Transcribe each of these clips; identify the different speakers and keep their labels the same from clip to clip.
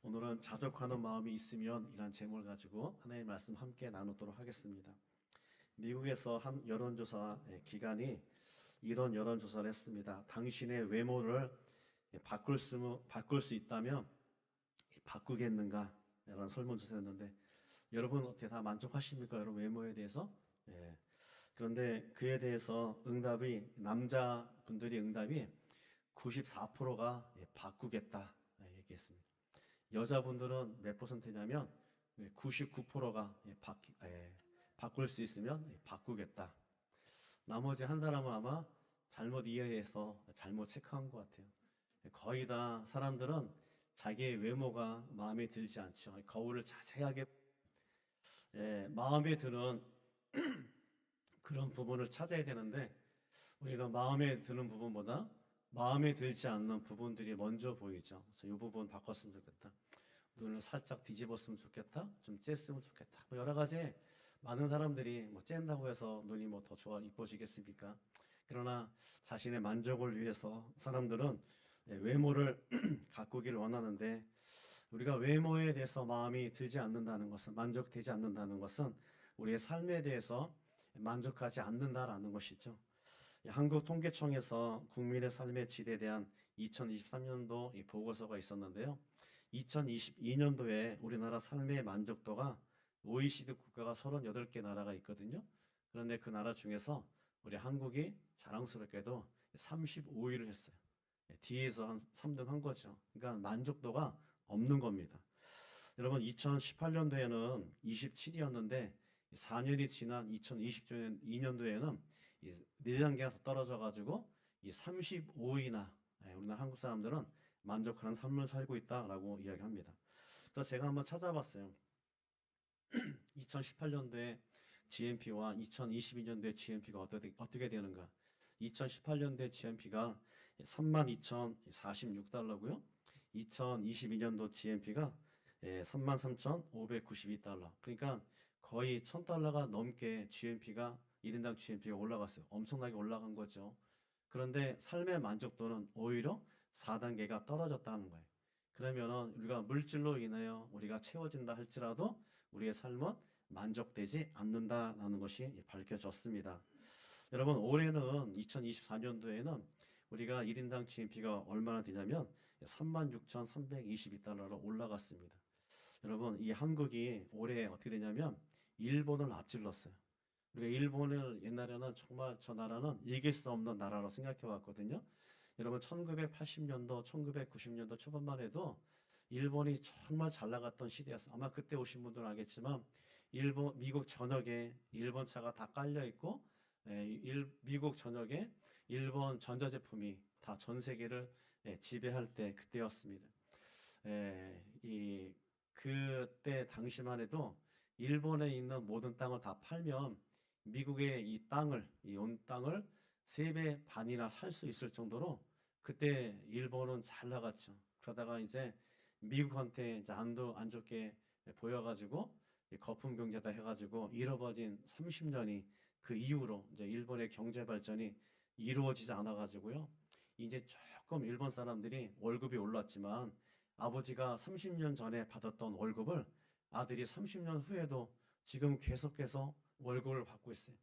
Speaker 1: 오늘은 자족하는 마음이 있으면 이란 제목을 가지고 하나님의 말씀 함께 나누도록 하겠습니다. 미국에서 한 여론조사 기관이 이런 여론조사를 했습니다. 당신의 외모를 바꿀 수 있다면 바꾸겠는가? 라는 설문조사였는데 여러분 어떻게 다 만족하십니까? 여러분 외모에 대해서? 예. 그런데 그에 대해서 남자분들이 응답이 94%가 바꾸겠다 얘기했습니다. 여자분들은 몇 퍼센트냐면 99%가 바꿀 수 있으면 바꾸겠다. 나머지 한 사람은 아마 잘못 이해해서 잘못 체크한 것 같아요. 거의 다 사람들은 자기의 외모가 마음에 들지 않죠. 거울을 자세하게 마음에 드는 그런 부분을 찾아야 되는데 우리는 마음에 드는 부분보다 마음에 들지 않는 부분들이 먼저 보이죠. 그래서 이 부분 바꿨으면 좋겠다. 눈을 살짝 뒤집었으면 좋겠다. 좀 쬐으면 좋겠다. 뭐 여러 가지 많은 사람들이 뭐 쬐다고 해서 눈이 뭐 더 이뻐지겠습니까? 그러나 자신의 만족을 위해서 사람들은 외모를 가꾸기를 원하는데 우리가 외모에 대해서 마음이 들지 않는다는 것은 만족되지 않는다는 것은 우리의 삶에 대해서 만족하지 않는다라는 것이죠. 한국통계청에서 국민의 삶의 질에 대한 2023년도 보고서가 있었는데요. 2022년도에 우리나라 삶의 만족도가 OECD 국가가 38개 나라가 있거든요. 그런데 그 나라 중에서 우리 한국이 자랑스럽게도 35위를 했어요. 뒤에서 한 3등 한 거죠. 그러니까 만족도가 없는 겁니다. 여러분 2018년도에는 27위였는데 4년이 지난 2022년도에는 4단계나 더 떨어져 가지고 35위나 우리나라 한국 사람들은 만족하는 삶을 살고 있다라고 이야기합니다. 그래서 제가 한번 찾아봤어요. 2018년도에 GNP와 2022년도에 GNP가 어떻게 되는가? 2018년도에 GNP가 32,046달러고요. 2022년도 GNP가 33,592달러. 그러니까 거의 1,000달러가 넘게 GNP가 1인당 GNP가 올라갔어요. 엄청나게 올라간 거죠. 그런데 삶의 만족도는 오히려 4단계가 떨어졌다는 거예요. 그러면은 우리가 물질로 인하여 우리가 채워진다 할지라도 우리의 삶은 만족되지 않는다라는 것이 밝혀졌습니다. 여러분 올해는 2024년도에는 우리가 1인당 GNP가 얼마나 되냐면 36,322달러로 올라갔습니다. 여러분 이 한국이 올해 어떻게 되냐면 일본을 앞질렀어요. 우리가 일본을 옛날에는 정말 저 나라는 이길 수 없는 나라로 생각해 왔거든요. 여러분 1980년도, 1990년도 초반만 해도 일본이 정말 잘 나갔던 시대였어요. 아마 그때 오신 분들은 알겠지만 미국 전역에 일본 차가 다 깔려 있고 미국 전역에 일본 전자제품이 다 전 세계를 지배할 때 그때였습니다. 그때 당시만 해도 일본에 있는 모든 땅을 다 팔면 미국의 이 온 땅을 3배 반이나 살 수 있을 정도로 그때 일본은 잘 나갔죠. 그러다가 이제 미국한테 이제 안 좋게 보여가지고 거품 경제다 해가지고 잃어버진 30년이 그 이후로 이제 일본의 경제 발전이 이루어지지 않아가지고요. 이제 조금 일본 사람들이 월급이 올랐지만 아버지가 30년 전에 받았던 월급을 아들이 30년 후에도 지금 계속해서 월급을 받고 있어요.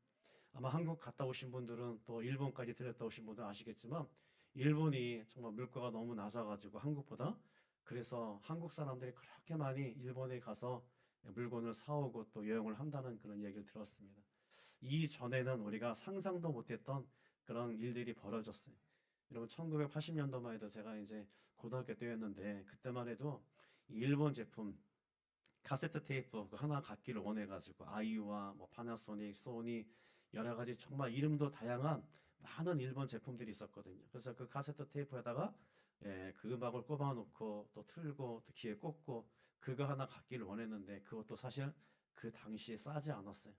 Speaker 1: 아마 한국 갔다 오신 분들은 또 일본까지 들렸다 오신 분들은 아시겠지만 일본이 정말 물가가 너무 낮아가지고 한국보다 그래서 한국 사람들이 그렇게 많이 일본에 가서 물건을 사오고 또 여행을 한다는 그런 얘기를 들었습니다. 이전에는 우리가 상상도 못했던 그런 일들이 벌어졌어요. 여러분 1980년도만 해도 제가 이제 고등학교 때였는데 그때만 해도 일본 제품 카세트 테이프 하나 갖기를 원해가지고 아이유와 뭐 파나소닉, 소니 여러 가지 정말 이름도 다양한 많은 일본 제품들이 있었거든요. 그래서 그 카세트 테이프에다가 그 음악을 꼽아놓고 또 틀고 또 귀에 꽂고 그거 하나 갖기를 원했는데 그것도 사실 그 당시에 싸지 않았어요.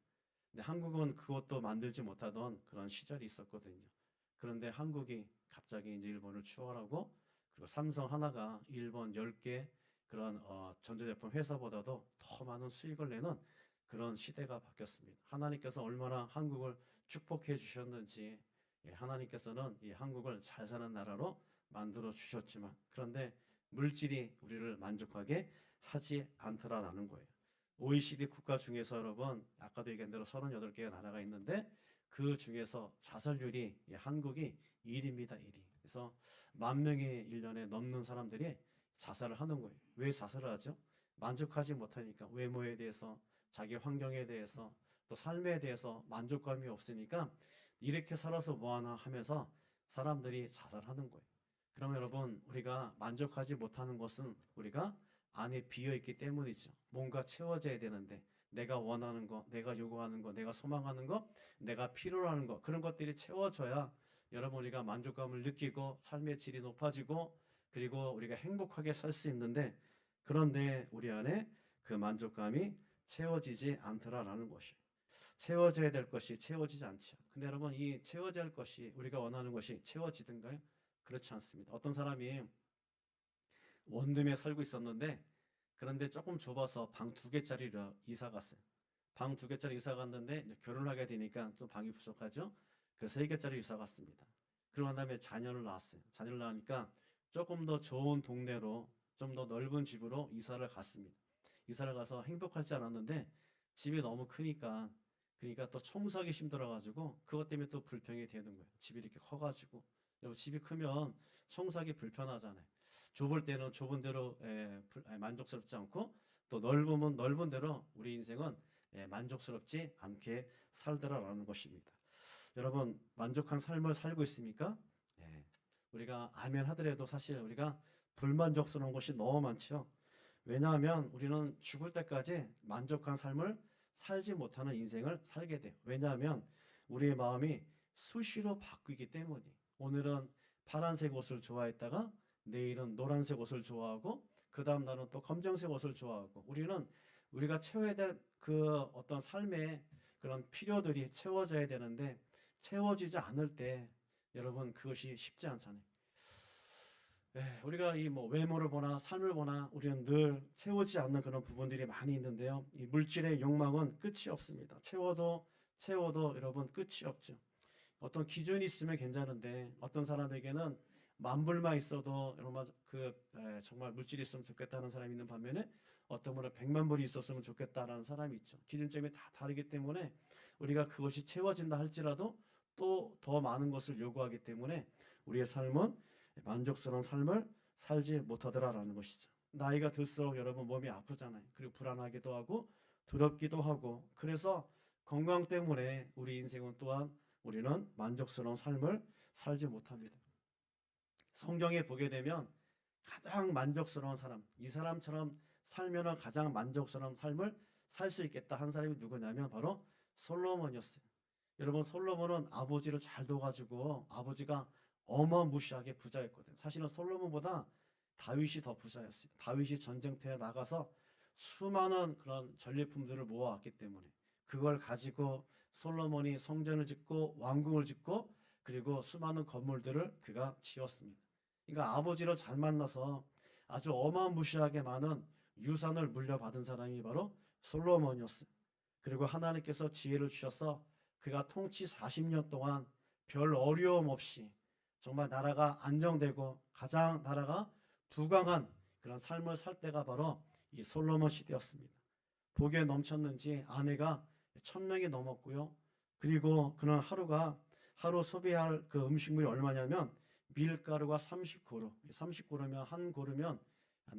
Speaker 1: 근데 한국은 그것도 만들지 못하던 그런 시절이 있었거든요. 그런데 한국이 갑자기 이제 일본을 추월하고 그리고 삼성 하나가 일본 10개 그런 전자제품 회사보다도 더 많은 수익을 내는 그런 시대가 바뀌었습니다. 하나님께서 얼마나 한국을 축복해 주셨는지 하나님께서는 이 한국을 잘 사는 나라로 만들어 주셨지만 그런데 물질이 우리를 만족하게 하지 않더라라는 거예요. OECD 국가 중에서 여러분 아까도 얘기한 대로 38개가 나라가 있는데 그 중에서 자살률이 한국이 1위입니다. 1위. 그래서 10,000명이 1년에 넘는 사람들이 자살을 하는 거예요. 왜 자살을 하죠? 만족하지 못하니까 외모에 대해서 자기 환경에 대해서 또 삶에 대해서 만족감이 없으니까 이렇게 살아서 뭐하나 하면서 사람들이 자살하는 거예요. 그러면 여러분 우리가 만족하지 못하는 것은 우리가 안에 비어 있기 때문이죠. 뭔가 채워져야 되는데 내가 원하는 거, 내가 요구하는 거, 내가 소망하는 거, 내가 필요로 하는 거 그런 것들이 채워져야 여러분 우리가 만족감을 느끼고 삶의 질이 높아지고 그리고 우리가 행복하게 살 수 있는데 그런데 우리 안에 그 만족감이 채워지지 않더라라는 것이 채워져야 될 것이 채워지지 않죠. 근데 여러분 이 채워져야 할 것이 우리가 원하는 것이 채워지든가요? 그렇지 않습니다. 어떤 사람이 원룸에 살고 있었는데 그런데 조금 좁아서 방 2개짜리로 이사 갔어요. 방 2개짜리 이사 갔는데 이제 결혼을 하게 되니까 또 방이 부족하죠. 그래서 3개짜리 이사 갔습니다. 그러고 난 다음에 자녀를 낳았어요. 자녀를 낳으니까 조금 더 좋은 동네로 좀 더 넓은 집으로 이사를 갔습니다. 이사를 가서 행복하지 않았는데 집이 너무 크니까 그러니까 또 청소하기 힘들어가지고 그것 때문에 또 불평이 되는 거예요. 집이 이렇게 커가지고 여러분 집이 크면 청소하기 불편하잖아요. 좁을 때는 좁은 대로 만족스럽지 않고 또 넓으면 넓은 대로 우리 인생은 만족스럽지 않게 살더라라는 것입니다. 여러분 만족한 삶을 살고 있습니까? 예. 우리가 아멘 하더라도 사실 우리가 불만족스러운 것이 너무 많죠. 왜냐하면 우리는 죽을 때까지 만족한 삶을 살지 못하는 인생을 살게 돼요. 왜냐하면 우리의 마음이 수시로 바뀌기 때문이에요. 오늘은 파란색 옷을 좋아했다가 내일은 노란색 옷을 좋아하고 그 다음 날은 또 검정색 옷을 좋아하고 우리가 채워야 될 그 어떤 삶의 그런 필요들이 채워져야 되는데 채워지지 않을 때 여러분 그것이 쉽지 않잖아요. 우리가 이 뭐 외모를 보나 삶을 보나 우리는 늘 채우지 않는 그런 부분들이 많이 있는데요. 이 물질의 욕망은 끝이 없습니다. 채워도 여러분 끝이 없죠. 어떤 기준이 있으면 괜찮은데 어떤 사람에게는 10,000불만 있어도 여러분 정말 물질이 있으면 좋겠다는 사람이 있는 반면에 어떤 분은 1,000,000불이 있었으면 좋겠다라는 사람이 있죠. 기준점이 다 다르기 때문에 우리가 그것이 채워진다 할지라도 또 더 많은 것을 요구하기 때문에 우리의 삶은 만족스러운 삶을 살지 못하더라라는 것이죠. 나이가 들수록 여러분 몸이 아프잖아요. 그리고 불안하기도 하고 두렵기도 하고 그래서 건강 때문에 우리 인생은 또한 우리는 만족스러운 삶을 살지 못합니다. 성경에 보게 되면 가장 만족스러운 사람, 이 사람처럼 살면 가장 만족스러운 삶을 살 수 있겠다 한 사람이 누구냐면 바로 솔로몬이었어요. 여러분 솔로몬은 아버지를 잘 둬가지고 아버지가 어마무시하게 부자였거든요. 사실은 솔로몬보다 다윗이 더 부자였어요. 다윗이 전쟁터에 나가서 수많은 그런 전리품들을 모아왔기 때문에 그걸 가지고 솔로몬이 성전을 짓고 왕궁을 짓고 그리고 수많은 건물들을 그가 지었습니다. 그러니까 아버지를 잘 만나서 아주 어마무시하게 많은 유산을 물려받은 사람이 바로 솔로몬이었어요. 그리고 하나님께서 지혜를 주셔서 그가 통치 40년 동안 별 어려움 없이 정말 나라가 안정되고 가장 나라가 부강한 그런 삶을 살 때가 바로 이 솔로몬 시대였습니다. 복에 넘쳤는지 아내가 1,000명이 넘었고요. 그리고 그는 하루 소비할 그 음식물이 얼마냐면 밀가루가 30고루, 30고루면 한 고루면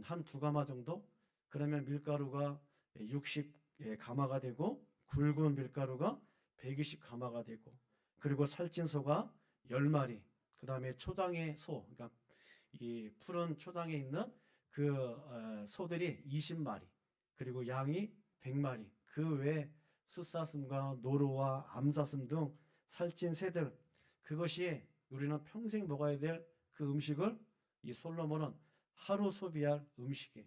Speaker 1: 한 2가마 정도? 그러면 밀가루가 60가마가 되고 굵은 밀가루가 120가마가 되고 그리고 살찐 소가 10마리, 그 다음에 초장의 소, 그러니까 이 푸른 초장에 있는 그 소들이 20마리, 그리고 양이 100마리, 그 외에 숫사슴과 노루와 암사슴 등 살찐 새들, 그것이 우리는 평생 먹어야 될 그 음식을 이 솔로몬은 하루 소비할 음식이에요.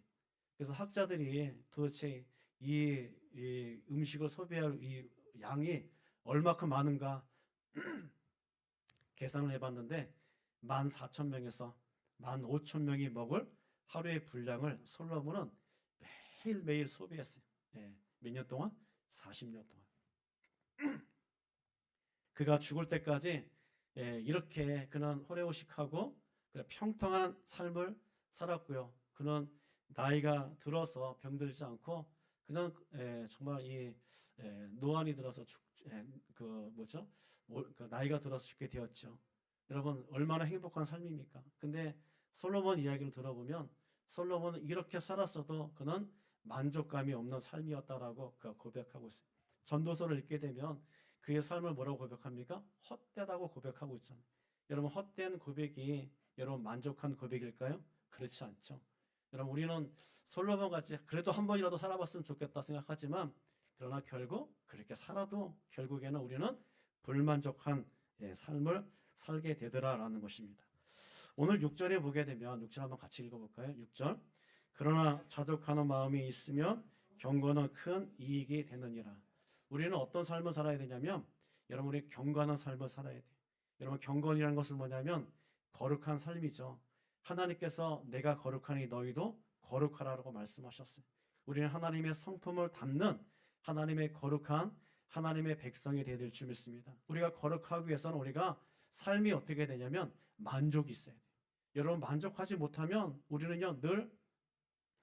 Speaker 1: 그래서 학자들이 도대체 이 음식을 소비할 이 양이 얼마큼 많은가 계산을 해봤는데 14,000명에서 15,000명이 먹을 하루의 분량을 솔로몬은 매일매일 소비했어요. 몇 년 동안? 40년 동안. 그가 죽을 때까지 이렇게 그는 호레호식하고 평통한 삶을 살았고요. 그는 나이가 들어서 병들지 않고 그는 정말 이 노안이 들어서 그 뭐죠? 그 나이가 들어서 죽게 되었죠. 여러분 얼마나 행복한 삶입니까? 근데 솔로몬 이야기를 들어보면 솔로몬은 이렇게 살았어도 그는 만족감이 없는 삶이었다라고 그가 고백하고 있어요. 전도서를 읽게 되면 그의 삶을 뭐라고 고백합니까? 헛되다고 고백하고 있잖아요. 여러분 헛된 고백이 여러분 만족한 고백일까요? 그렇지 않죠. 여러분 우리는 솔로몬 같이 그래도 한 번이라도 살아봤으면 좋겠다 생각하지만 그러나 결국 그렇게 살아도 결국에는 우리는 불만족한 삶을 살게 되더라라는 것입니다. 오늘 6절에 보게 되면 6절 한번 같이 읽어볼까요? 6절 그러나 자족하는 마음이 있으면 경건은 큰 이익이 되느니라. 우리는 어떤 삶을 살아야 되냐면 여러분 우리 경건한 삶을 살아야 돼요. 여러분 경건이라는 것은 뭐냐면 거룩한 삶이죠. 하나님께서 내가 거룩하니 너희도 거룩하라고 말씀하셨어요. 우리는 하나님의 성품을 담는 하나님의 거룩한 하나님의 백성이 되어야 될 줄 믿습니다. 우리가 거룩하기 위해서는 우리가 삶이 어떻게 되냐면 만족이 있어야 돼요. 여러분 만족하지 못하면 우리는요 늘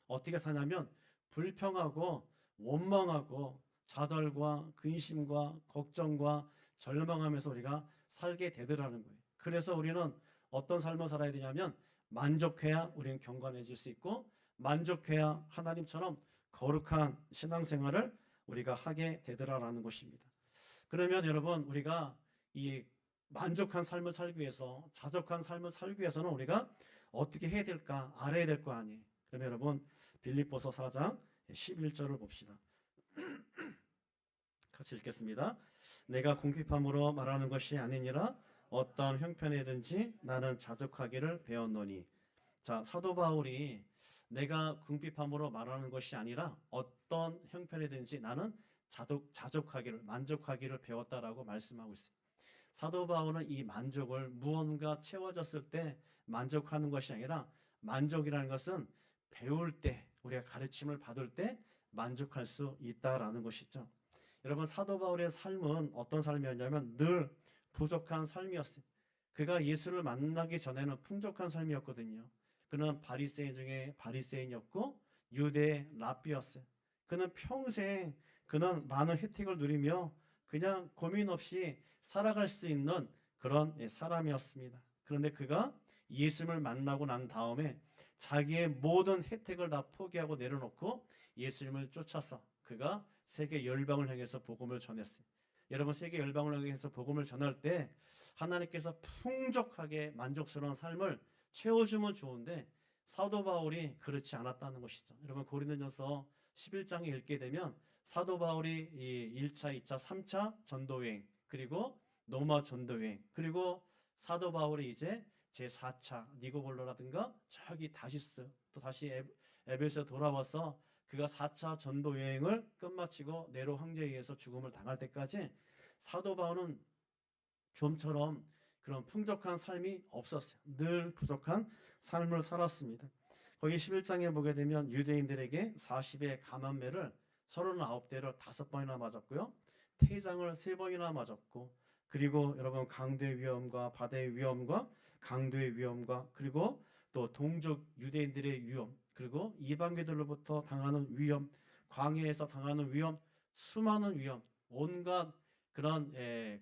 Speaker 1: 어떻게 사냐면 불평하고 원망하고 좌절과 근심과 걱정과 절망하면서 우리가 살게 되더라는 거예요. 그래서 우리는 어떤 삶을 살아야 되냐면 만족해야 우리는 경건해질 수 있고 만족해야 하나님처럼 거룩한 신앙생활을 우리가 하게 되더라라는 것입니다. 그러면 여러분 우리가 이 만족한 삶을 살기 위해서 자족한 삶을 살기 위해서는 우리가 어떻게 해야 될까 알아야 될 거 아니에요. 그러면 여러분 빌립보서 4장 11절을 봅시다. 같이 읽겠습니다. 내가 궁핍함으로 말하는 것이 아니니라 어떤 형편이든지 나는 자족하기를 배웠노니. 자, 사도 바울이 내가 궁핍함으로 말하는 것이 아니라 어떤 형편이든지 나는 자족하기를 만족하기를 배웠다라고 말씀하고 있어요. 사도 바울은 이 만족을 무언가 채워졌을 때 만족하는 것이 아니라 만족이라는 것은 배울 때 우리가 가르침을 받을 때 만족할 수 있다라는 것이죠. 여러분 사도 바울의 삶은 어떤 삶이었냐면 늘 부족한 삶이었어요. 그가 예수를 만나기 전에는 풍족한 삶이었거든요. 그는 바리새인 중에 바리새인이었고 유대의 랍비였어요. 그는 평생 그는 많은 혜택을 누리며 그냥 고민 없이 살아갈 수 있는 그런 사람이었습니다. 그런데 그가 예수님을 만나고 난 다음에 자기의 모든 혜택을 다 포기하고 내려놓고 예수님을 쫓아서 그가 세계 열방을 향해서 복음을 전했어요. 여러분 세계 열방을 향해서 복음을 전할 때 하나님께서 풍족하게 만족스러운 삶을 채워주면 좋은데 사도 바울이 그렇지 않았다는 것이죠. 여러분 고린도전서 11장에 읽게 되면 사도 바울이 이 1차, 2차, 3차 전도여행 그리고 노마 전도여행 그리고 사도 바울이 이제 제4차 니고볼로라든가 저기 다시스 또 다시 에베소에 돌아와서 그가 4차 전도 여행을 끝마치고 네로 황제에 의해서 죽음을 당할 때까지 사도 바울은 좀처럼 그런 풍족한 삶이 없었어요. 늘 부족한 삶을 살았습니다. 거기 11장에 보게 되면 유대인들에게 40의 감암매를 39대를 5번이나 맞았고요. 태장을 3번이나 맞았고 그리고 여러분 강도의 위험과 바다의 위험과 강도의 위험과 그리고 또 동족 유대인들의 위험 그리고 이방인들로부터 당하는 위험 광야에서 당하는 위험 수많은 위험 온갖 그런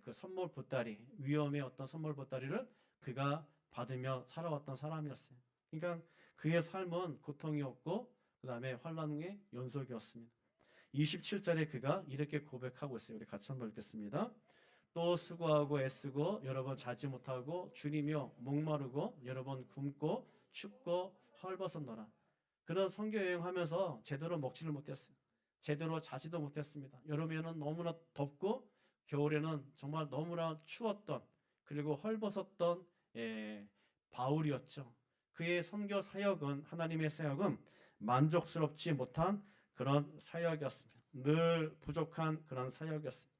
Speaker 1: 그 선물 보따리 위험의 어떤 선물 보따리를 그가 받으며 살아왔던 사람이었어요. 그러니까 그의 삶은 고통이었고 그 다음에 환난의 연속이었습니다. 27절에 그가 이렇게 고백하고 있어요. 우리 같이 한번 읽겠습니다. 또 수고하고 애쓰고 여러 번 자지 못하고 주리며 목마르고 여러 번 굶고 춥고 헐벗었노라. 그런 선교 여행하면서 제대로 먹지를 못했어요. 제대로 자지도 못했습니다. 여름에는 너무나 덥고 겨울에는 정말 너무나 추웠던 그리고 헐벗었던 바울이었죠. 그의 선교 사역은 하나님의 사역은 만족스럽지 못한 그런 사역이었습니다. 늘 부족한 그런 사역이었습니다.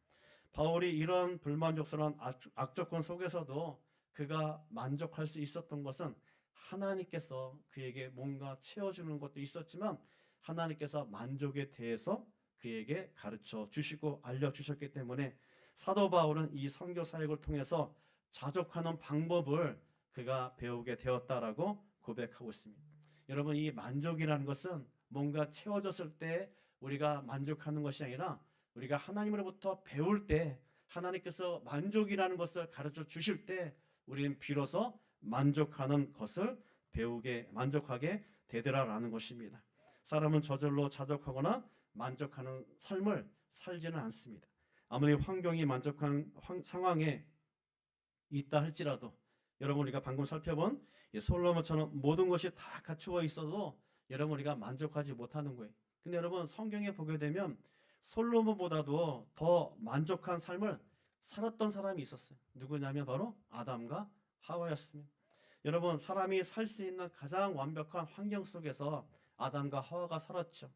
Speaker 1: 바울이 이런 불만족스러운 악조건 속에서도 그가 만족할 수 있었던 것은 하나님께서 그에게 뭔가 채워주는 것도 있었지만 하나님께서 만족에 대해서 그에게 가르쳐 주시고 알려주셨기 때문에 사도 바울은 이 선교 사역을 통해서 자족하는 방법을 그가 배우게 되었다라고 고백하고 있습니다. 여러분, 이 만족이라는 것은 뭔가 채워졌을 때 우리가 만족하는 것이 아니라 우리가 하나님으로부터 배울 때, 하나님께서 만족이라는 것을 가르쳐 주실 때 우리는 비로소 만족하는 것을 만족하게 되더라라는 것입니다. 사람은 저절로 자족하거나 만족하는 삶을 살지는 않습니다. 아무리 환경이 만족한 상황에 있다 할지라도, 여러분, 우리가 방금 살펴본 솔로몬처럼 모든 것이 다 갖추어 있어도 여러분, 우리가 만족하지 못하는 거예요. 근데 여러분, 성경에 보게 되면 솔로몬보다도 더 만족한 삶을 살았던 사람이 있었어요. 누구냐면 바로 아담과 하와였습니다. 여러분, 사람이 살 수 있는 가장 완벽한 환경 속에서 아담과 하와가 살았죠.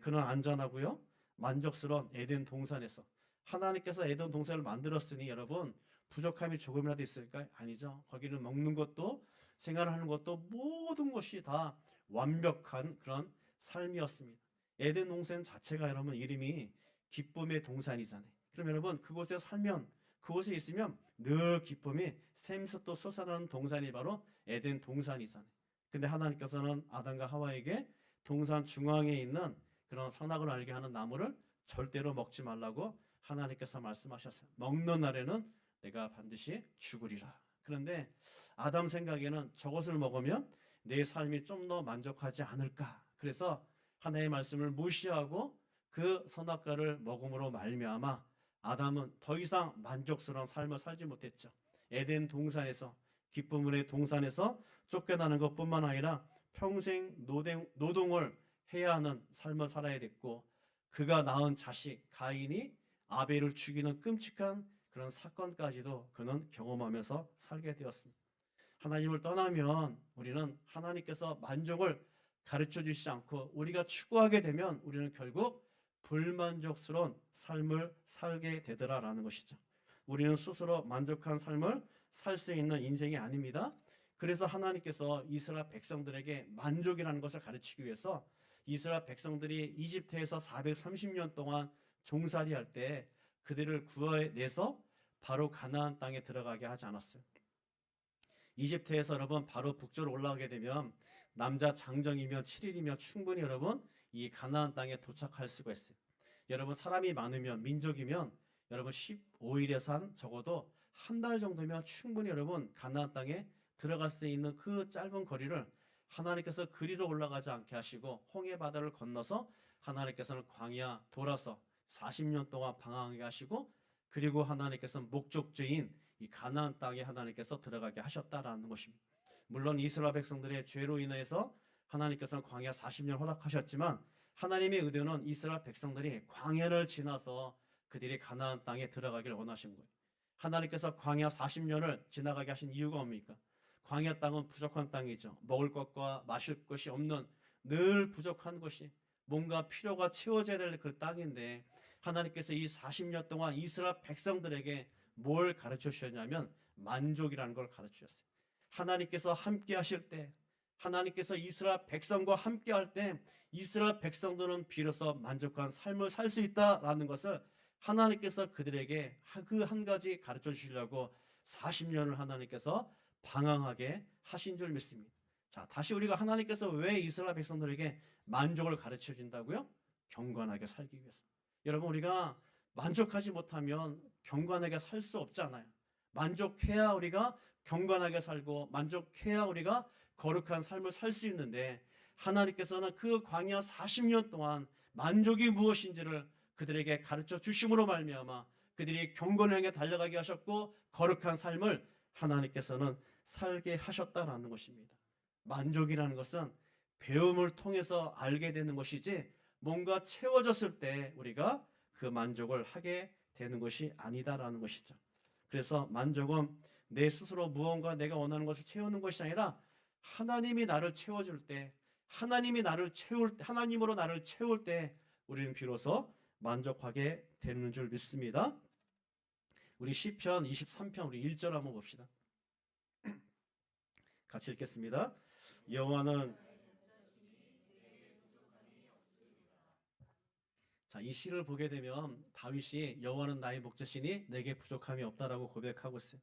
Speaker 1: 그는 안전하고요, 만족스러운 에덴 동산에서. 하나님께서 에덴 동산을 만들었으니 여러분, 부족함이 조금이라도 있을까요? 아니죠. 거기는 먹는 것도 생활하는 것도 모든 것이 다 완벽한 그런 삶이었습니다. 에덴 동산 자체가 여러분 이름이 기쁨의 동산이잖아요. 그럼 여러분, 그곳에 살면, 그곳에 있으면 늘 기쁨이 샘솟도 솟아나는 동산이 바로 에덴 동산이잖아요. 근데 하나님께서는 아담과 하와에게 동산 중앙에 있는 그런 선악을 알게 하는 나무를 절대로 먹지 말라고 하나님께서 말씀하셨어요. 먹는 날에는 내가 반드시 죽으리라. 그런데 아담 생각에는 저것을 먹으면 내 삶이 좀 더 만족하지 않을까. 그래서 하나님의 말씀을 무시하고 그 선악과를 먹음으로 말미암아 아담은 더 이상 만족스러운 삶을 살지 못했죠. 에덴 동산에서, 기쁨의 동산에서 쫓겨나는 것뿐만 아니라 평생 노동을 해야 하는 삶을 살아야 됐고, 그가 낳은 자식 가인이 아벨을 죽이는 끔찍한 그런 사건까지도 그는 경험하면서 살게 되었습니다. 하나님을 떠나면 우리는 하나님께서 만족을 가르쳐 주시지 않고 우리가 추구하게 되면 우리는 결국 불만족스러운 삶을 살게 되더라라는 것이죠. 우리는 스스로 만족한 삶을 살 수 있는 인생이 아닙니다. 그래서 하나님께서 이스라엘 백성들에게 만족이라는 것을 가르치기 위해서 이스라엘 백성들이 이집트에서 430년 동안 종살이할 때 그들을 구해내서 바로 가나안 땅에 들어가게 하지 않았어요. 이집트에서 여러분 바로 북쪽으로 올라가게 되면 남자 장정이면 7일이면 충분히 여러분 이 가나안 땅에 도착할 수가 있어요. 여러분, 사람이 많으면, 민족이면 여러분 15일에서 한 적어도 한 달 정도면 충분히 여러분 가나안 땅에 들어갈 수 있는 그 짧은 거리를 하나님께서 그리로 올라가지 않게 하시고 홍해 바다를 건너서 하나님께서는 광야 돌아서 40년 동안 방황하게 하시고, 그리고 하나님께서는 목적지인 이 가나안 땅에 하나님께서 들어가게 하셨다라는 것입니다. 물론 이스라엘 백성들의 죄로 인해서 하나님께서는 광야 40년 허락하셨지만 하나님의 의도는 이스라엘 백성들이 광야를 지나서 그들이 가나안 땅에 들어가기를 원하신 거예요. 하나님께서 광야 40년을 지나가게 하신 이유가 뭡니까? 광야 땅은 부족한 땅이죠. 먹을 것과 마실 것이 없는, 늘 부족한 것이, 뭔가 필요가 채워져야 될 그 땅인데 하나님께서 이 40년 동안 이스라엘 백성들에게 뭘 가르쳐 주셨냐면 만족이라는 걸 가르쳐 주셨어요. 하나님께서 함께 하실 때, 하나님께서 이스라엘 백성과 함께 할 때 이스라엘 백성들은 비로소 만족한 삶을 살 수 있다라는 것을 하나님께서 그들에게 그 한 가지 가르쳐 주시려고 40년을 하나님께서 방황하게 하신 줄 믿습니다. 자, 다시 우리가 하나님께서 왜 이스라엘 백성들에게 만족을 가르쳐 준다고요? 경건하게 살기 위해서. 여러분, 우리가 만족하지 못하면 경건하게 살 수 없잖아요. 만족해야 우리가 경건하게 살고 만족해야 우리가 거룩한 삶을 살 수 있는데, 하나님께서는 그 광야 40년 동안 만족이 무엇인지를 그들에게 가르쳐 주심으로 말미암아 그들이 경건을 향해 달려가게 하셨고 거룩한 삶을 하나님께서는 살게 하셨다라는 것입니다. 만족이라는 것은 배움을 통해서 알게 되는 것이지 뭔가 채워졌을 때 우리가 그 만족을 하게 되는 것이 아니다라는 것이죠. 그래서 만족은 내 스스로 무언가 내가 원하는 것을 채우는 것이 아니라 하나님이 나를 채워줄 때, 하나님으로 나를 채울 때 우리는 비로소 만족하게 되는 줄 믿습니다. 우리 시편 23편 우리 1절 한번 봅시다. 같이 읽겠습니다. 여호와는, 자, 이 시를 보게 되면 다윗이 여호와는 나의 목자시니 내게 부족함이 없다라고 고백하고 있어요.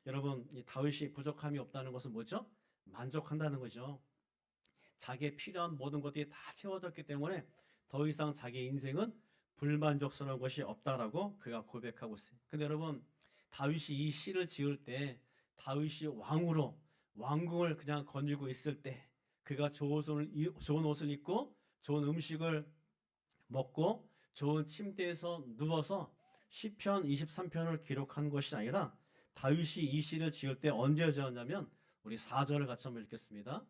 Speaker 1: 여러분, 이 다윗이 부족함이 없다는 것은 뭐죠? 만족한다는 거죠. 자기의 필요한 모든 것들이 다 채워졌기 때문에 더 이상 자기의 인생은 불만족스러운 것이 없다라고 그가 고백하고 있어요. 근데 여러분, 다윗이 이 시를 지을 때 다윗이 왕으로 왕궁을 그냥 거닐고 있을 때 그가 좋은 옷을 입고 좋은 음식을 먹고 좋은 침대에서 누워서 시편 23편을 기록한 것이 아니라 다윗이 이 시를 지을 때 언제 지었냐면 우리 4절을 같이 한번 읽겠습니다.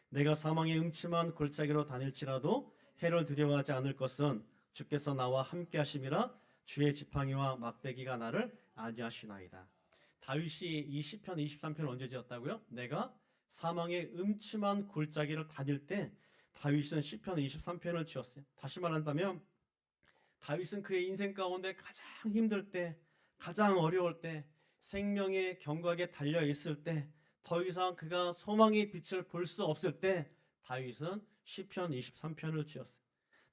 Speaker 1: 내가 사망의 음침한 골짜기로 다닐지라도 해를 두려워하지 않을 것은 주께서 나와 함께 하심이라 주의 지팡이와 막대기가 나를 안위하시나이다. 다윗이 이 시편 23편을 언제 지었다고요? 내가 사망의 음침한 골짜기를 다닐 때 다윗은 시편 23편을 지었어요. 다시 말한다면 다윗은 그의 인생 가운데 가장 힘들 때, 가장 어려울 때, 생명의 경각에 달려 있을 때, 더 이상 그가 소망의 빛을 볼 수 없을 때 다윗은 시편 23편을 지었어요.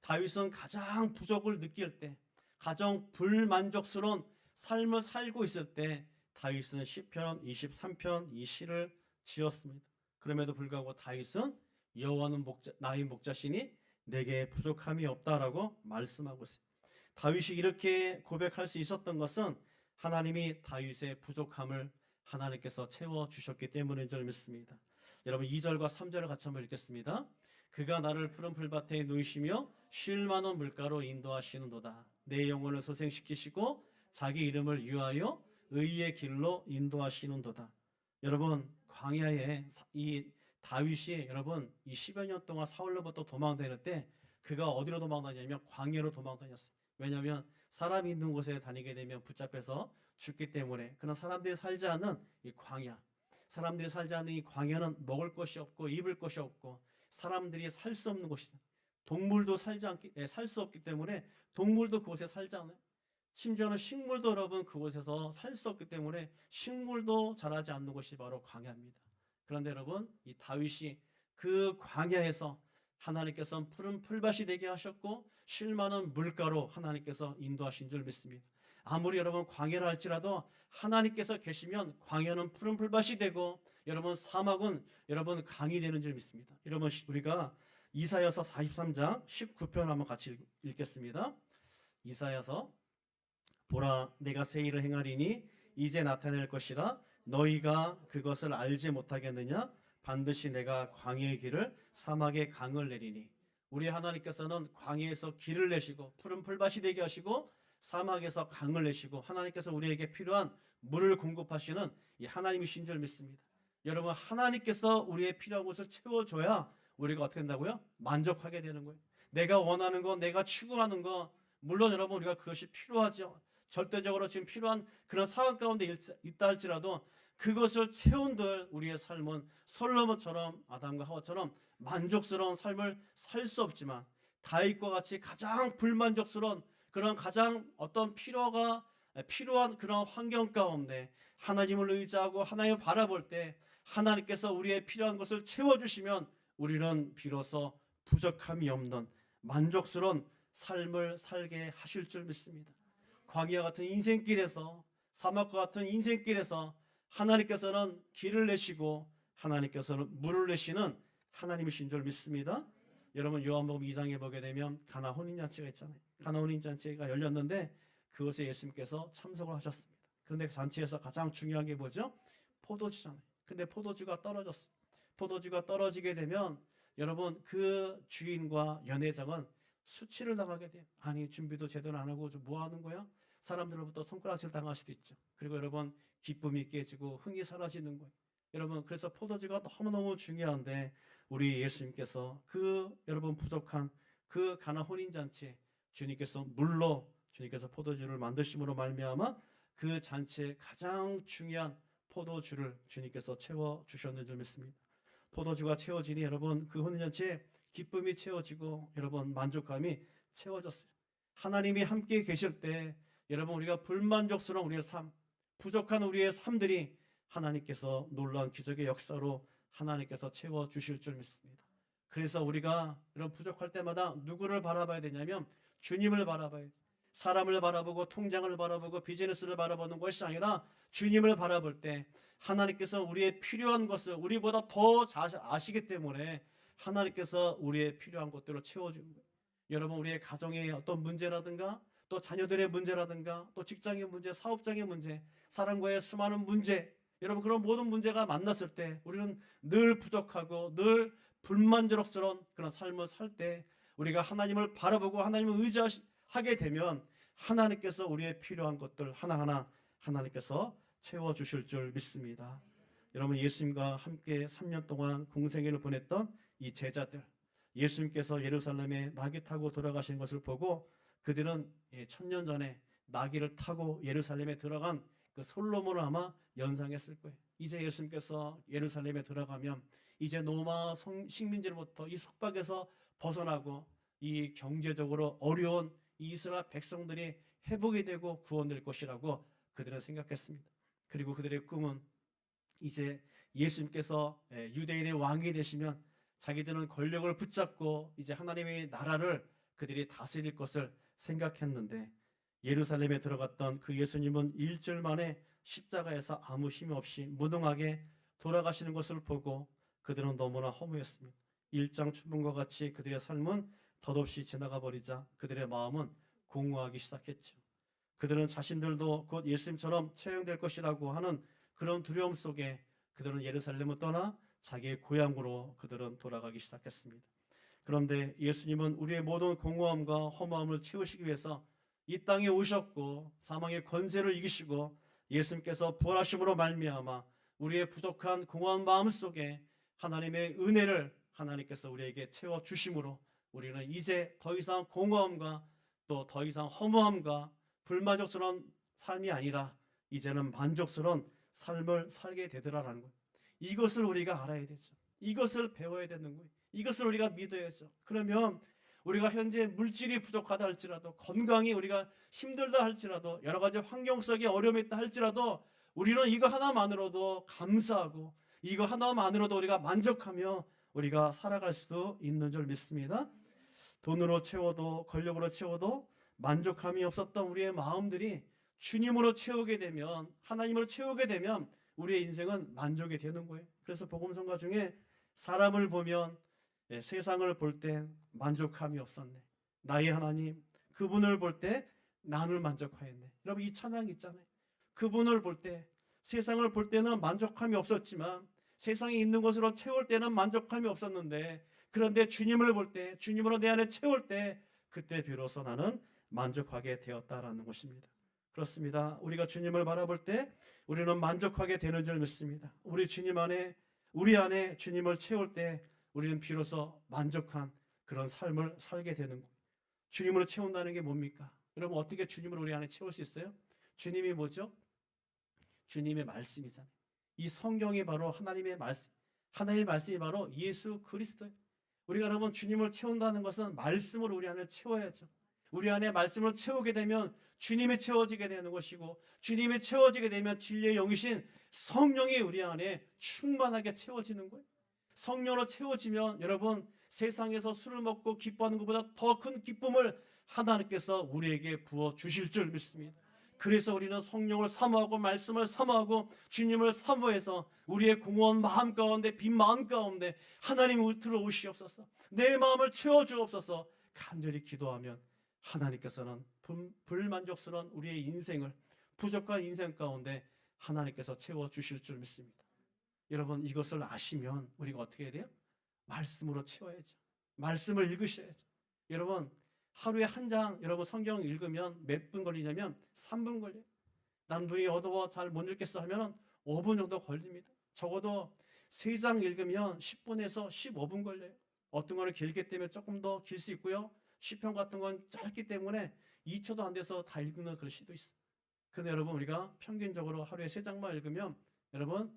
Speaker 1: 다윗은 가장 부족을 느낄 때, 가장 불만족스러운 삶을 살고 있을 때 다윗은 시편 23편 이 시를 지었습니다. 그럼에도 불구하고 다윗은 여호와는 나의 목자시니 내게 부족함이 없다라고 말씀하고 있어요. 다윗이 이렇게 고백할 수 있었던 것은 하나님이 다윗의 부족함을 하나님께서 채워주셨기 때문인 줄 믿습니다. 여러분 2절과 3절을 같이 한번 읽겠습니다. 그가 나를 푸른 풀밭에 누이시며 쉴 만한 물가로 인도하시는도다. 내 영혼을 소생시키시고 자기 이름을 위하여 의의 길로 인도하시는도다. 여러분 광야에 이 다윗이 여러분 이 10여 년 동안 사울로부터 도망다닐 때 그가 어디로 도망다녔냐면 광야로 도망다녔어요. 왜냐하면 사람이 있는 곳에 다니게 되면 붙잡혀서 죽기 때문에 그런 사람들이 살지 않은 이 광야, 사람들이 살지 않는 이 광야는 먹을 것이 없고 입을 것이 없고 사람들이 살 수 없는 곳이다. 동물도 살 수 없기 때문에 동물도 그곳에 살지 않아요. 심지어는 식물도 여러분 그곳에서 살 수 없기 때문에 식물도 자라지 않는 곳이 바로 광야입니다. 그런데 여러분 이 다윗이 그 광야에서 하나님께서 푸른 풀밭이 되게 하셨고 쉴 만한 물가로 하나님께서 인도하신 줄 믿습니다. 아무리 여러분 광야라 할지라도 하나님께서 계시면 광야는 푸른 풀밭이 되고 여러분 사막은 여러분 강이 되는 줄 믿습니다. 여러분 우리가 이사야서 43장 19편 한번 같이 읽겠습니다. 이사야서 보라 내가 새 일을 행하리니 이제 나타낼 것이라 너희가 그것을 알지 못하겠느냐 반드시 내가 광야의 길을 사막의 강을 내리니. 우리 하나님께서는 광야에서 길을 내시고 푸른 풀밭이 되게 하시고 사막에서 강을 내시고 하나님께서 우리에게 필요한 물을 공급하시는 이 하나님이신 줄 믿습니다. 여러분 하나님께서 우리의 필요한 것을 채워줘야 우리가 어떻게 된다고요? 만족하게 되는 거예요. 내가 원하는 거, 내가 추구하는 거 물론 여러분 우리가 그것이 필요하죠. 절대적으로 지금 필요한 그런 상황 가운데 있다 할지라도 그것을 채운들 우리의 삶은 솔로몬처럼 아담과 하와처럼 만족스러운 삶을 살 수 없지만 다윗과 같이 가장 불만족스러운 그런 가장 어떤 필요한 그런 환경 가운데 하나님을 의지하고 하나님을 바라볼 때 하나님께서 우리의 필요한 것을 채워주시면 우리는 비로소 부족함이 없는 만족스러운 삶을 살게 하실 줄 믿습니다. 광야 같은 인생길에서 사막과 같은 인생길에서 하나님께서는 길을 내시고 하나님께서는 물을 내시는 하나님이신 줄 믿습니다. 여러분 요한복음 2장에 보게 되면 가나 혼인잔치가 있잖아요. 가나 혼인잔치가 열렸는데 그것에 예수님께서 참석을 하셨습니다. 그런데 그 잔치에서 가장 중요한 게 뭐죠? 포도주잖아요. 근데 포도주가 떨어졌어요. 포도주가 떨어지게 되면 여러분 그 주인과 연회장은 수치를 당하게 돼요. 아니 준비도 제대로 안 하고 뭐 하는 거야? 사람들로부터 손가락질 당할 수도 있죠. 그리고 여러분 기쁨이 깨지고 흥이 사라지는 거예요. 여러분 그래서 포도주가 너무너무 중요한데 우리 예수님께서 그 여러분 부족한 그 가나 혼인잔치에 주님께서 물로 주님께서 포도주를 만드심으로 말미암아 그 잔치에 가장 중요한 포도주를 주님께서 채워주셨는 줄 믿습니다. 포도주가 채워지니 여러분 그 혼인잔치에 기쁨이 채워지고 여러분 만족감이 채워졌어요. 하나님이 함께 계실 때 여러분 우리가 불만족스러운 우리의 삶, 부족한 우리의 삶들이 하나님께서 놀라운 기적의 역사로 하나님께서 채워주실 줄 믿습니다. 그래서 우리가 이런 부족할 때마다 누구를 바라봐야 되냐면 주님을 바라봐야 돼요. 사람을 바라보고 통장을 바라보고 비즈니스를 바라보는 것이 아니라 주님을 바라볼 때 하나님께서 우리의 필요한 것을 우리보다 더 잘 아시기 때문에 하나님께서 우리의 필요한 것들을 채워주는 거예요. 여러분, 우리의 가정의 어떤 문제라든가 또 자녀들의 문제라든가 또 직장의 문제, 사업장의 문제, 사람과의 수많은 문제, 여러분 그런 모든 문제가 만났을 때 우리는 늘 부족하고 늘 불만족스러운 그런 삶을 살 때 우리가 하나님을 바라보고 하나님을 의지하게 되면 하나님께서 우리의 필요한 것들 하나하나 하나님께서 채워주실 줄 믿습니다. 여러분, 예수님과 함께 3년 동안 공생애를 보냈던 이 제자들, 예수님께서 예루살렘에 나귀 타고 돌아가신 것을 보고 그들은 1000년 전에 나귀를 타고 예루살렘에 들어간 그 솔로몬을 아마 연상했을 거예요. 이제 예수님께서 예루살렘에 들어가면 이제 로마 식민지로부터 이 속박에서 벗어나고 이 경제적으로 어려운 이 이스라엘 백성들이 회복이 되고 구원될 것이라고 그들은 생각했습니다. 그리고 그들의 꿈은 이제 예수님께서 유대인의 왕이 되시면 자기들은 권력을 붙잡고 이제 하나님의 나라를 그들이 다스릴 것을 생각했는데 예루살렘에 들어갔던 그 예수님은 일주일 만에 십자가에서 아무 힘 없이 무능하게 돌아가시는 것을 보고 그들은 너무나 허무했습니다. 일장 추분과 같이 그들의 삶은 덧없이 지나가 버리자 그들의 마음은 공허하기 시작했죠. 그들은 자신들도 곧 예수님처럼 처형될 것이라고 하는 그런 두려움 속에 그들은 예루살렘을 떠나 자기의 고향으로 그들은 돌아가기 시작했습니다. 그런데 예수님은 우리의 모든 공허함과 허무함을 채우시기 위해서 이 땅에 오셨고 사망의 권세를 이기시고 예수님께서 부활하심으로 말미암아 우리의 부족한 공허한 마음 속에 하나님의 은혜를 하나님께서 우리에게 채워주심으로 우리는 이제 더 이상 공허함과 또 더 이상 허무함과 불만족스러운 삶이 아니라 이제는 만족스러운 삶을 살게 되더라라는 거예요. 이것을 우리가 알아야 되죠. 이것을 배워야 되는 거예요. 이것을 우리가 믿어야죠. 그러면 우리가 현재 물질이 부족하다 할지라도 건강이 우리가 힘들다 할지라도 여러 가지 환경 속에 어려움이 있다 할지라도 우리는 이거 하나만으로도 감사하고 이거 하나만으로도 우리가 만족하며 우리가 살아갈 수 있는 줄 믿습니다. 돈으로 채워도 권력으로 채워도 만족함이 없었던 우리의 마음들이 주님으로 채우게 되면 하나님으로 채우게 되면 우리의 인생은 만족이 되는 거예요. 그래서 복음성가 중에 사람을 보면 세상을 볼 때 만족함이 없었네. 나의 하나님 그분을 볼 때 나를 만족하였네. 여러분 이 찬양이 있잖아요. 그분을 볼 때 세상을 볼 때는 만족함이 없었지만 세상에 있는 것으로 채울 때는 만족함이 없었는데 그런데 주님을 볼 때 주님으로 내 안에 채울 때 그때 비로소 나는 만족하게 되었다라는 것입니다. 그렇습니다. 우리가 주님을 바라볼 때 우리는 만족하게 되는 줄 믿습니다. 우리 안에 주님을 채울 때 우리는 비로소 만족한 그런 삶을 살게 되는 거예요. 주님으로 채운다는 게 뭡니까? 여러분 어떻게 주님을 우리 안에 채울 수 있어요? 주님이 뭐죠? 주님의 말씀이잖아요. 이 성경이 바로 하나님의 말씀, 하나님의 말씀이 바로 예수 그리스도예요. 우리가 여러분 주님을 채운다는 것은 말씀으로 우리 안을 채워야죠. 우리 안에 말씀을 채우게 되면 주님이 채워지게 되는 것이고 주님이 채워지게 되면 진리의 영이신 성령이 우리 안에 충만하게 채워지는 거예요. 성령으로 채워지면 여러분 세상에서 술을 먹고 기뻐하는 것보다 더 큰 기쁨을 하나님께서 우리에게 부어 주실 줄 믿습니다. 그래서 우리는 성령을 사모하고 말씀을 사모하고 주님을 사모해서 우리의 공허한 마음 가운데 빈 마음 가운데 하나님 들어오시옵소서 내 마음을 채워주옵소서 간절히 기도하면 하나님께서는 불만족스러운 우리의 인생을 부족한 인생 가운데 하나님께서 채워주실 줄 믿습니다. 여러분 이것을 아시면 우리가 어떻게 해야 돼요? 말씀으로 채워야죠. 말씀을 읽으셔야죠. 여러분 하루에 한 장 여러분 성경 읽으면 몇 분 걸리냐면 3분 걸려요. 난 눈이 어두워 잘 못 읽겠어 하면 5분 정도 걸립니다. 적어도 3장 읽으면 10분에서 15분 걸려요. 어떤 거는 길기 때문에 조금 더 길 수 있고요. 시편 같은 건 짧기 때문에 2초도 안 돼서 다 읽는 글씨도 있어요. 그런데 여러분 우리가 평균적으로 하루에 3장만 읽으면 여러분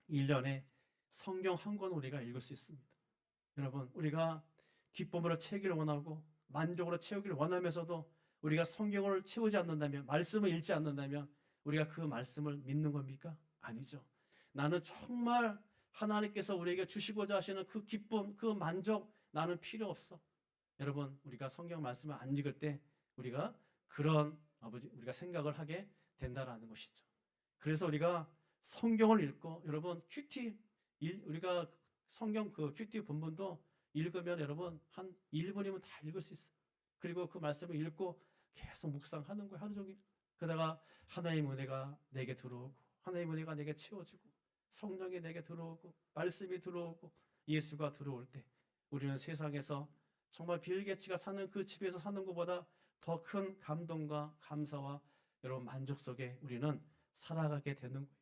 Speaker 1: 1년에 성경 한 권 우리가 읽을 수 있습니다. 여러분 우리가 기쁨으로 채우기를 원하고 만족으로 채우기를 원하면서도 우리가 성경을 채우지 않는다면 말씀을 읽지 않는다면 우리가 그 말씀을 믿는 겁니까? 아니죠. 나는 정말 하나님께서 우리에게 주시고자 하시는 그 기쁨, 그 만족 나는 필요 없어. 여러분 우리가 성경 말씀을 안 읽을 때 우리가 그런 아버지 우리가 생각을 하게 된다라는 것이죠. 그래서 우리가 성경을 읽고 여러분 우리가 성경 그 큐티 본문도 읽으면 여러분 한 1분이면 다 읽을 수 있어요. 그리고 그 말씀을 읽고 계속 묵상하는 거예요. 하루 종일. 그러다가 하나님의 은혜가 내게 들어오고 하나님의 은혜가 내게 채워지고 성령이 내게 들어오고 말씀이 들어오고 예수가 들어올 때 우리는 세상에서 정말 빌 게이츠가 사는 그 집에서 사는 것보다 더 큰 감동과 감사와 여러분 만족 속에 우리는 살아가게 되는 거예요.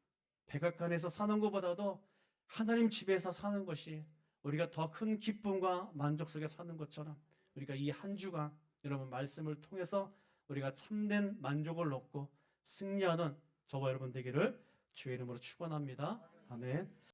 Speaker 1: 백악관에서 사는 것보다도 하나님 집에서 사는 것이 우리가 더 큰 기쁨과 만족 속에 사는 것처럼 우리가 이 한 주간 여러분 말씀을 통해서 우리가 참된 만족을 얻고 승리하는 저와 여러분 되기를 주의 이름으로 축원합니다. 아멘.